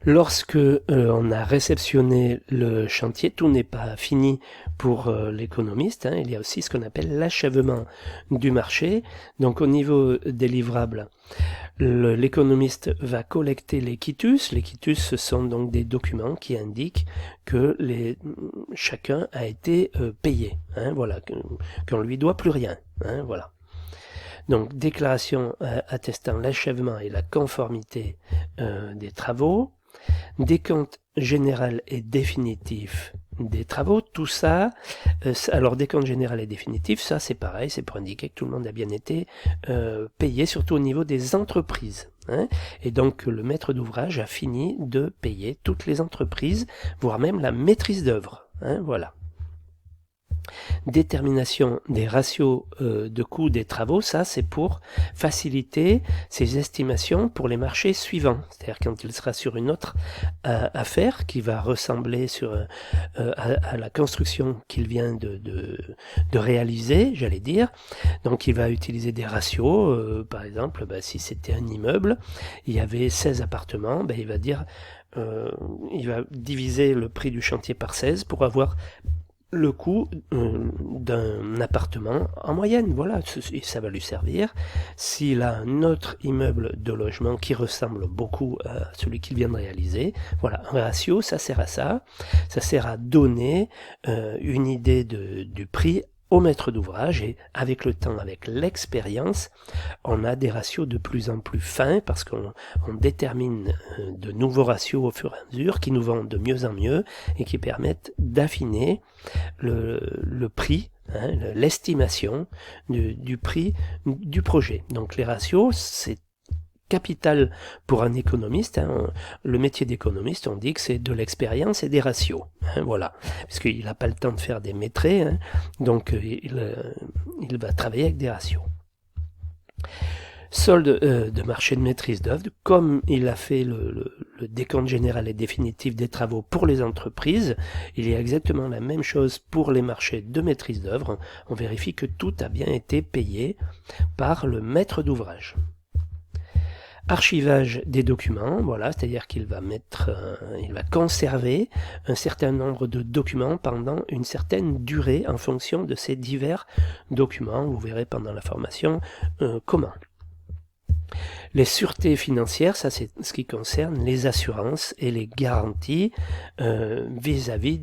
Lorsque on a réceptionné le chantier, tout n'est pas fini pour l'économiste, hein. Il y a aussi ce qu'on appelle l'achèvement du marché. Donc au niveau des livrables, l'économiste va collecter les quitus. Les quitus, ce sont donc des documents qui indiquent que chacun a été payé, hein, voilà, qu'on lui doit plus rien, hein, voilà. Donc déclaration attestant l'achèvement et la conformité des travaux. Décompte général et définitif des travaux, tout ça, alors décompte général et définitif, ça c'est pareil, c'est pour indiquer que tout le monde a bien été payé, surtout au niveau des entreprises, hein, et donc le maître d'ouvrage a fini de payer toutes les entreprises, voire même la maîtrise d'œuvre, hein, voilà. Détermination des ratios de coût des travaux, ça c'est pour faciliter ces estimations pour les marchés suivants. C'est-à-dire quand il sera sur une autre affaire qui va ressembler à la construction qu'il vient de réaliser, j'allais dire. Donc il va utiliser des ratios, par exemple, si c'était un immeuble, il y avait 16 appartements, il va dire, il va diviser le prix du chantier par 16 pour avoir le coût d'un appartement en moyenne, voilà, ça va lui servir. S'il a un autre immeuble de logement qui ressemble beaucoup à celui qu'il vient de réaliser, voilà, un ratio, ça sert à ça. Ça sert à donner une idée du prix au maître d'ouvrage, et avec le temps, avec l'expérience, on a des ratios de plus en plus fins parce qu'on détermine de nouveaux ratios au fur et à mesure qui nous vont de mieux en mieux et qui permettent d'affiner le prix, hein, l'estimation du prix du projet. Donc les ratios, c'est capital pour un économiste, hein. Le métier d'économiste, on dit que c'est de l'expérience et des ratios, hein, voilà, parce qu'il n'a pas le temps de faire des métrés, hein, donc il va travailler avec des ratios. Solde de marché de maîtrise d'œuvre, comme il a fait le décompte général et définitif des travaux pour les entreprises, il y a exactement la même chose pour les marchés de maîtrise d'œuvre. On vérifie que tout a bien été payé par le maître d'ouvrage. Archivage des documents, voilà, c'est-à-dire qu'il va il va conserver un certain nombre de documents pendant une certaine durée en fonction de ces divers documents. Vous verrez pendant la formation comment. Les sûretés financières, ça c'est ce qui concerne les assurances et les garanties vis-à-vis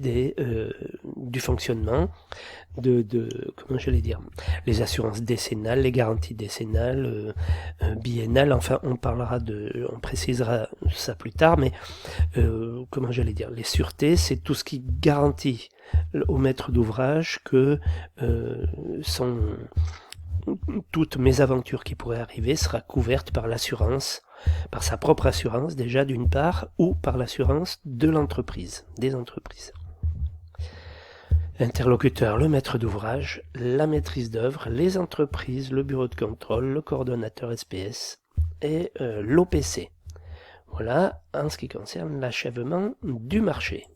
du fonctionnement comment j'allais dire, les assurances décennales, les garanties décennales, biennales, enfin on précisera ça plus tard, mais comment j'allais dire, les sûretés, c'est tout ce qui garantit au maître d'ouvrage que toutes mes aventures qui pourraient arriver sera couverte par l'assurance, par sa propre assurance déjà d'une part, ou par l'assurance de l'entreprise, des entreprises. Interlocuteur, le maître d'ouvrage, la maîtrise d'œuvre, les entreprises, le bureau de contrôle, le coordonnateur SPS et l'OPC. Voilà en ce qui concerne l'achèvement du marché.